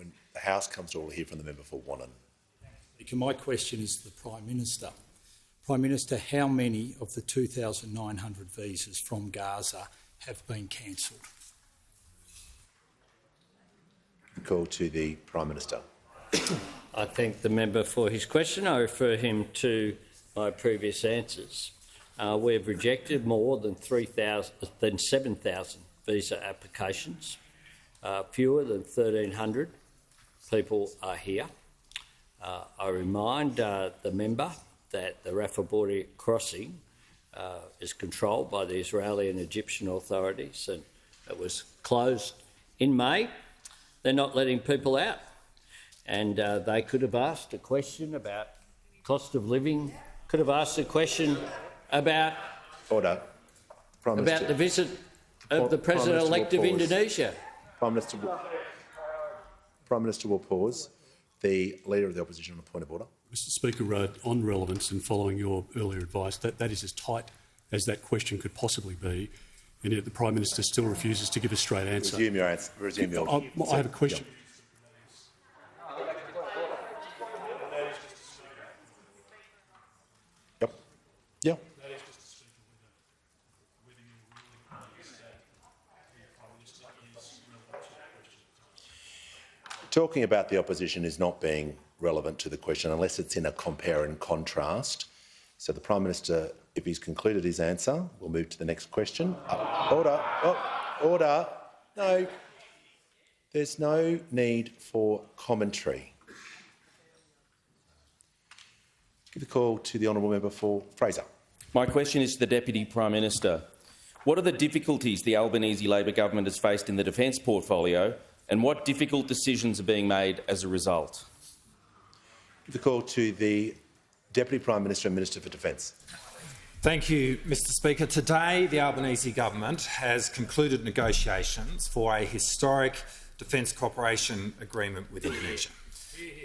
when the House comes to order, hear from the member for Wannon. My question is to the Prime Minister. Prime Minister, how many of the 2,900 visas from Gaza have been cancelled? Call to the Prime Minister. I thank the member for his question. I refer him to my previous answers. We've rejected more than 7,000 visa applications. Fewer than 1,300 people are here. I remind the member that the Rafah border crossing is controlled by the Israeli and Egyptian authorities, and it was closed in May. They're not letting people out, and they could have asked a question about cost of living, could have asked a question about, Order. about the visit of the President-elect of Indonesia. Prime Minister will pause. The Leader of the Opposition on a point of order. Mr Speaker, on relevance and following your earlier advice, that is as tight as that question could possibly be, and yet the Prime Minister still refuses to give a straight answer. Resume your answer. Resume your I have a question. Yep. Yeah. Talking about the opposition is not being relevant to the question unless it's in a compare and contrast. So the Prime Minister, if he's concluded his answer, will move to the next question. Order. Oh, order. No. There's no need for commentary. Give the call to the honourable member for Fraser. My question is to the Deputy Prime Minister. What are the difficulties the Albanese Labor government has faced in the defence portfolio, and what difficult decisions are being made as a result? Give the call to the Deputy Prime Minister and Minister for Defence. Thank you, Mr Speaker. Today, the Albanese government has concluded negotiations for a historic defence cooperation agreement with Indonesia.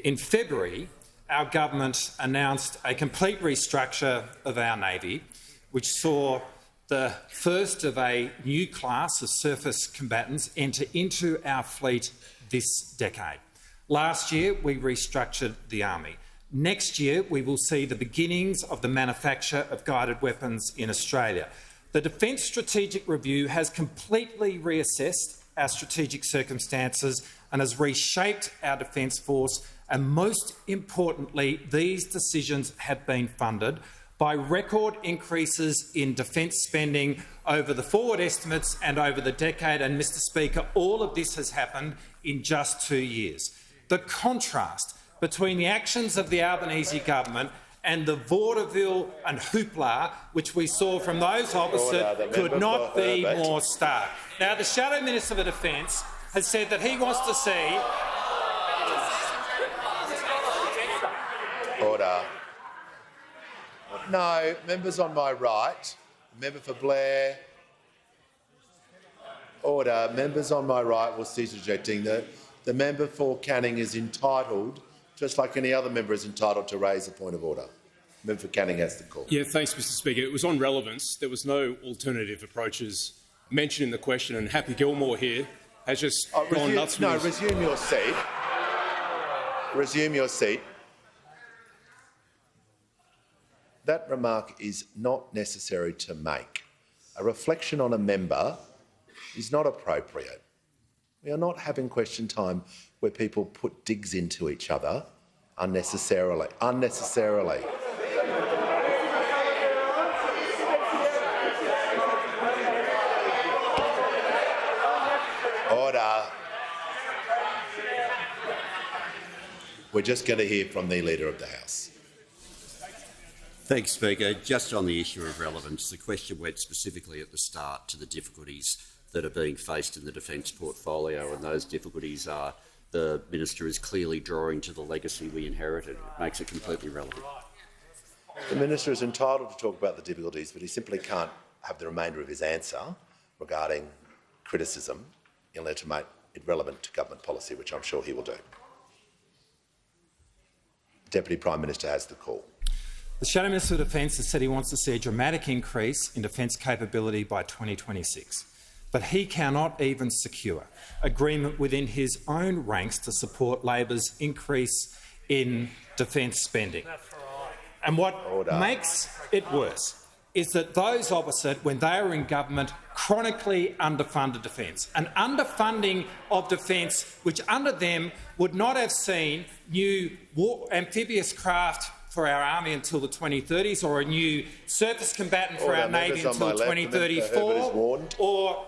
In February, our government announced a complete restructure of our Navy, which saw the first of a new class of surface combatants enter into our fleet this decade. Last year, we restructured the Army. Next year, we will see the beginnings of the manufacture of guided weapons in Australia. The Defence Strategic Review has completely reassessed our strategic circumstances and has reshaped our Defence Force, and most importantly, these decisions have been funded by record increases in defence spending over the forward estimates and over the decade. And, Mr Speaker, all of this has happened in just 2 years. The contrast between the actions of the Albanese government and the vaudeville and hoopla which we saw from those opposite could not be more stark. Now, the Shadow Minister for Defence has said that he wants to see— Order. No, members on my right. Member for Blair. Order. Members on my right will cease rejecting. The member for Canning is entitled, just like any other member is entitled, to raise a point of order. Member for Canning has the call. Yeah, thanks, Mr Speaker. It was on relevance. There was no alternative approaches mentioned in the question, and Happy Gilmore here has just gone nuts. No, resume your seat. Resume your seat. That remark is not necessary to make. A reflection on a member is not appropriate. We are not having question time where people put digs into each other unnecessarily. Order. We're just going to hear from the Leader of the House. Thanks, Speaker. Just on the issue of relevance, the question went specifically at the start to the difficulties that are being faced in the defence portfolio, and those difficulties are the Minister is clearly drawing to the legacy we inherited. It makes it completely relevant. The Minister is entitled to talk about the difficulties, but he simply can't have the remainder of his answer regarding criticism in order to make it relevant to government policy, which I'm sure he will do. The Deputy Prime Minister has the call. The Shadow Minister of Defence has said he wants to see a dramatic increase in defence capability by 2026. but he cannot even secure agreement within his own ranks to support Labor's increase in defence spending. And what makes it worse is that those opposite, when they are in government, chronically underfunded defence. An underfunding of defence which under them would not have seen new amphibious craft for our army until the 2030s, or a new surface combatant for our navy until 2034, or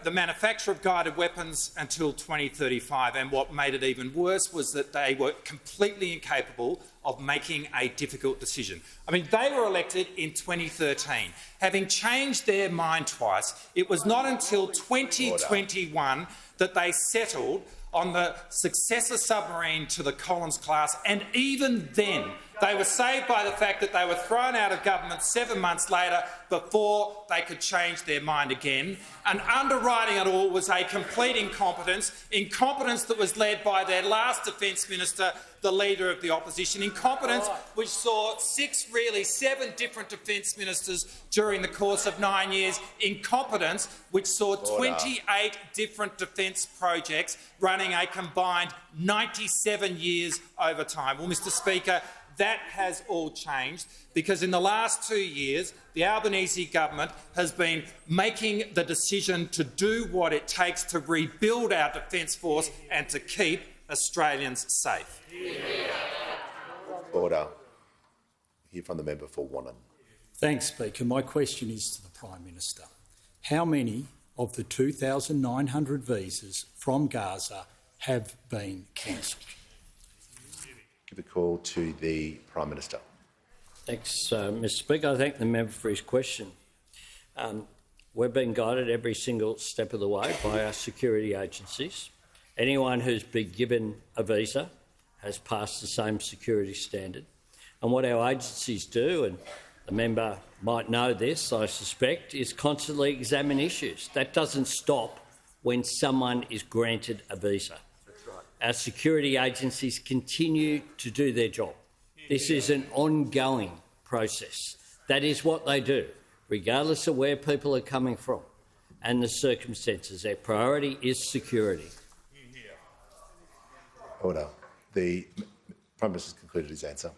the manufacture of guided weapons until 2035. And what made it even worse was that they were completely incapable of making a difficult decision. I mean, they were elected in 2013. Having changed their mind twice, it was not until 2021 that they settled on the successor submarine to the Collins class, and even then they were saved by the fact that they were thrown out of government 7 months later before they could change their mind again. And underwriting it all was a complete incompetence that was led by their last Defence Minister, the Leader of the Opposition, incompetence which saw 7 different Defence Ministers during the course of 9 years, incompetence which saw 28 different defence projects running a combined 97 years over time. Well, Mr Speaker, that has all changed because in the last 2 years the Albanese government has been making the decision to do what it takes to rebuild our defence force and to keep Australians safe. Order. Hear from the member for Wannon. Thanks, Speaker. My question is to the Prime Minister. How many of the 2,900 visas from Gaza have been cancelled? Give a call to the Prime Minister. Thanks, Mr Speaker. I thank the member for his question. We've been guided every single step of the way by our security agencies. Anyone who's been given a visa has passed the same security standard. And what our agencies do, and the member might know this, I suspect, is constantly examine issues. That doesn't stop when someone is granted a visa. Our security agencies continue to do their job. This is an ongoing process. That is what they do, regardless of where people are coming from and the circumstances. Their priority is security. Order. The Prime Minister has concluded his answer.